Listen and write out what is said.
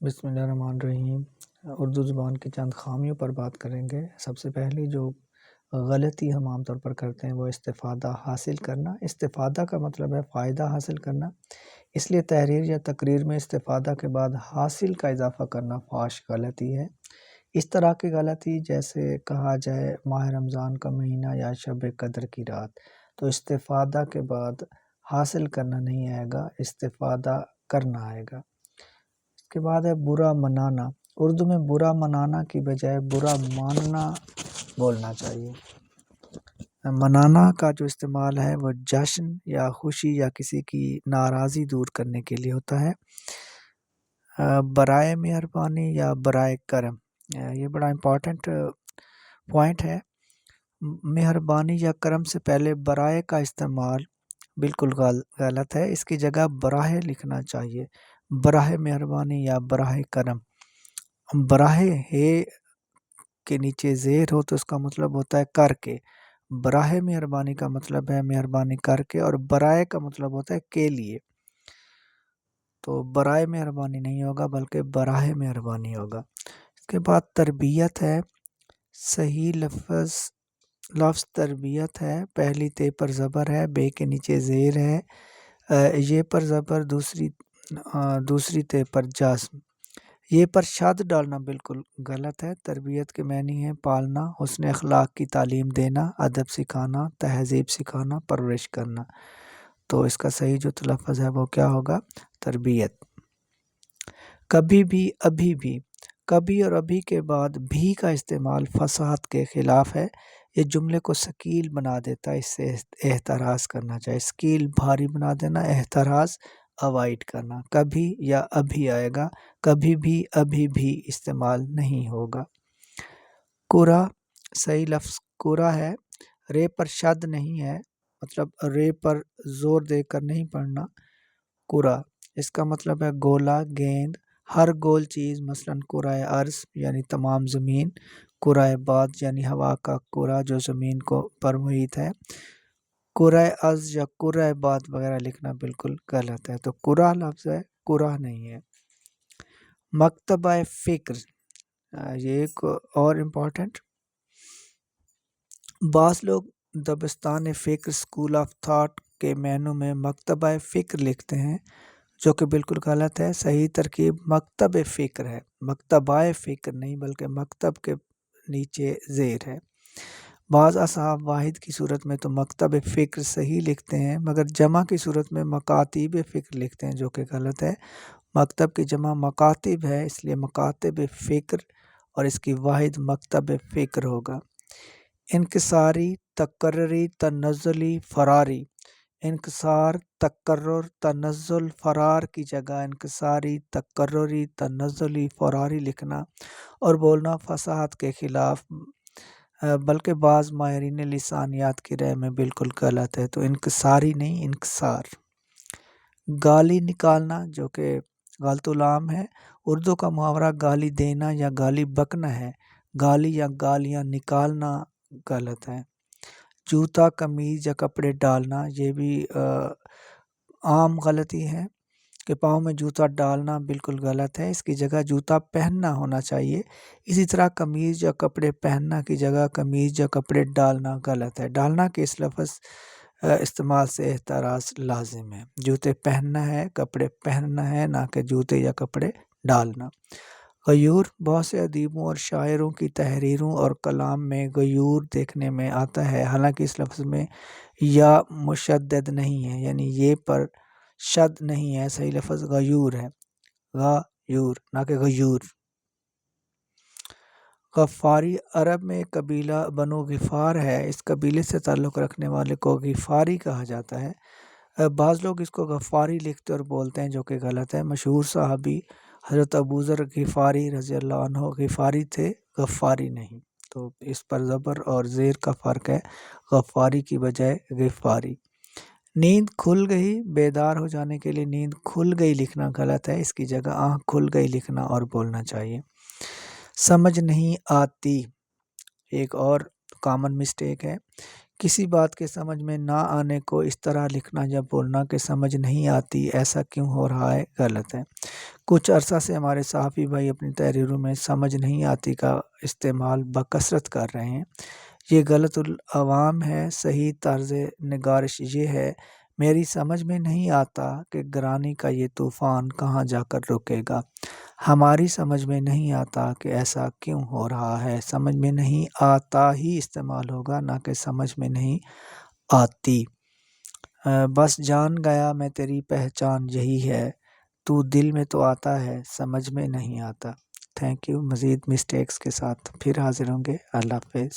بسم اللہ الرحمن الرحیم۔ اردو زبان کی چند خامیوں پر بات کریں گے۔ سب سے پہلی جو غلطی ہم عام طور پر کرتے ہیں وہ استفادہ حاصل کرنا۔ استفادہ کا مطلب ہے فائدہ حاصل کرنا، اس لیے تحریر یا تقریر میں استفادہ کے بعد حاصل کا اضافہ کرنا فحش غلطی ہے۔ اس طرح کی غلطی جیسے کہا جائے ماہ رمضان کا مہینہ یا شب قدر کی رات، تو استفادہ کے بعد حاصل کرنا نہیں آئے گا، استفادہ کرنا آئے گا۔ اس کے بعد ہے برا منانا۔ اردو میں برا منانا کی بجائے برا ماننا بولنا چاہیے۔ منانا کا جو استعمال ہے وہ جشن یا خوشی یا کسی کی ناراضی دور کرنے کے لیے ہوتا ہے۔ برائے مہربانی یا برائے کرم، یہ بڑا امپورٹنٹ پوائنٹ ہے۔ مہربانی یا کرم سے پہلے برائے کا استعمال بالکل غلط ہے، اس کی جگہ براہ لکھنا چاہیے۔ براہ مہربانی یا براہ کرم۔ براہ ہے کے نیچے زیر ہو تو اس کا مطلب ہوتا ہے کر کے۔ براہ مہربانی کا مطلب ہے مہربانی کر کے، اور برائے کا مطلب ہوتا ہے کے لیے۔ تو برائے مہربانی نہیں ہوگا بلکہ براہ مہربانی ہوگا۔ اس کے بعد تربیت ہے۔ صحیح لفظ تربیت ہے، پہلی تے پر زبر ہے، بے کے نیچے زیر ہے، یہ پر زبر، دوسری تے پر جزم۔ یہ پر شد ڈالنا بالکل غلط ہے۔ تربیت کے معنی ہے پالنا، حسن اخلاق کی تعلیم دینا، ادب سکھانا، تہذیب سکھانا، پرورش کرنا۔ تو اس کا صحیح جو تلفظ ہے وہ کیا ہوگا؟ تربیت۔ کبھی بھی، ابھی بھی۔ کبھی اور ابھی کے بعد بھی کا استعمال فصاحت کے خلاف ہے، یہ جملے کو ثقیل بنا دیتا ہے، اس سے احتراز کرنا چاہیے۔ ثقیل بھاری بنا دینا، احتراز اوائڈ کرنا۔ کبھی یا ابھی آئے گا، کبھی بھی، ابھی بھی استعمال نہیں ہوگا۔ کورا، صحیح لفظ کورا ہے، رے پر شد نہیں ہے، مطلب رے پر زور دے کر نہیں پڑھنا۔ کورا اس کا مطلب ہے گولا، گیند، ہر گول چیز، مثلاً کرۂ ارض یعنی تمام زمین، کرۂ باد یعنی ہوا کا کرہ جو زمین کو پر محیط ہے۔ کرۂ ارض یا کرۂ باد وغیرہ لکھنا بالکل غلط ہے، تو کرہ لفظ ہے، کرہ نہیں ہے۔ مکتبہ فکر، یہ ایک اور امپورٹنٹ، بعض لوگ دبستان فکر، اسکول آف تھاٹ کے معنوں میں مکتبہ فکر لکھتے ہیں، جو کہ بالکل غلط ہے۔ صحیح ترکیب مکتب فکر ہے، مکتبہ فکر نہیں بلکہ مکتب کے نیچے زیر ہے۔ بعض اصحاب واحد کی صورت میں تو مکتب فکر صحیح لکھتے ہیں، مگر جمع کی صورت میں مکاتیب فکر لکھتے ہیں، جو کہ غلط ہے۔ مکتب کی جمع مکاتب ہے، اس لیے مکاتب فکر، اور اس کی واحد مکتب فکر ہوگا۔ انکساری، تکرری، تنزلی، فراری۔ انکسار، تکرر، تنزل، فرار کی جگہ انکساری، تکرری، تنزلی، فراری لکھنا اور بولنا فصاحت کے خلاف، بلکہ بعض ماہرین لسانیات کی رائے میں بالکل غلط ہے، تو انکساری نہیں، انکسار۔ گالی نکالنا، جو کہ غلط العام ہے۔ اردو کا محاورہ گالی دینا یا گالی بکنا ہے، گالی یا گالیاں نکالنا غلط ہے۔ جوتا، قمیض یا کپڑے ڈالنا، یہ بھی عام غلطی ہے کہ پاؤں میں جوتا ڈالنا بالکل غلط ہے، اس کی جگہ جوتا پہننا ہونا چاہیے۔ اسی طرح قمیض یا کپڑے پہننا کی جگہ قمیض یا کپڑے ڈالنا غلط ہے۔ ڈالنا کے اس لفظ استعمال سے احتراز لازم ہے۔ جوتے پہننا ہے، کپڑے پہننا ہے، نہ کہ جوتے یا کپڑے ڈالنا۔ غیور، بہت سے ادیبوں اور شاعروں کی تحریروں اور کلام میں غیور دیکھنے میں آتا ہے، حالانکہ اس لفظ میں یا مشدد نہیں ہے، یعنی یہ پر شد نہیں ہے، صحیح لفظ غیور ہے، غیور نہ کہ غیور۔ غفاری، عرب میں ایک قبیلہ بنو غفار ہے، اس قبیلے سے تعلق رکھنے والے کو غفاری کہا جاتا ہے۔ بعض لوگ اس کو غفاری لکھتے اور بولتے ہیں، جو کہ غلط ہے۔ مشہور صحابی حضرت ابوذر غفاری رضی اللہ عنہ غفاری تھے، غفاری نہیں، تو اس پر زبر اور زیر کا فرق ہے، غفاری کی بجائے غفاری۔ نیند کھل گئی، بیدار ہو جانے کے لیے نیند کھل گئی لکھنا غلط ہے، اس کی جگہ آنکھ کھل گئی لکھنا اور بولنا چاہیے۔ سمجھ نہیں آتی، ایک اور کامن مسٹیک ہے کسی بات کے سمجھ میں نہ آنے کو اس طرح لکھنا یا بولنا کہ سمجھ نہیں آتی، ایسا کیوں ہو رہا ہے، غلط ہے۔ کچھ عرصہ سے ہمارے صحافی بھائی اپنی تحریروں میں سمجھ نہیں آتی کا استعمال بکثرت کر رہے ہیں۔ یہ غلط العوام ہے۔ صحیح طرز نگارش یہ ہے: میری سمجھ میں نہیں آتا کہ گرانی کا یہ طوفان کہاں جا کر رکے گا۔ ہماری سمجھ میں نہیں آتا کہ ایسا کیوں ہو رہا ہے۔ سمجھ میں نہیں آتا ہی استعمال ہوگا، نہ کہ سمجھ میں نہیں آتی۔ بس جان گیا میں تیری پہچان یہی ہے، تو دل میں تو آتا ہے سمجھ میں نہیں آتا۔ Thank you. مزید مسٹیکس کے ساتھ پھر حاضر ہوں گے۔ اللہ حافظ۔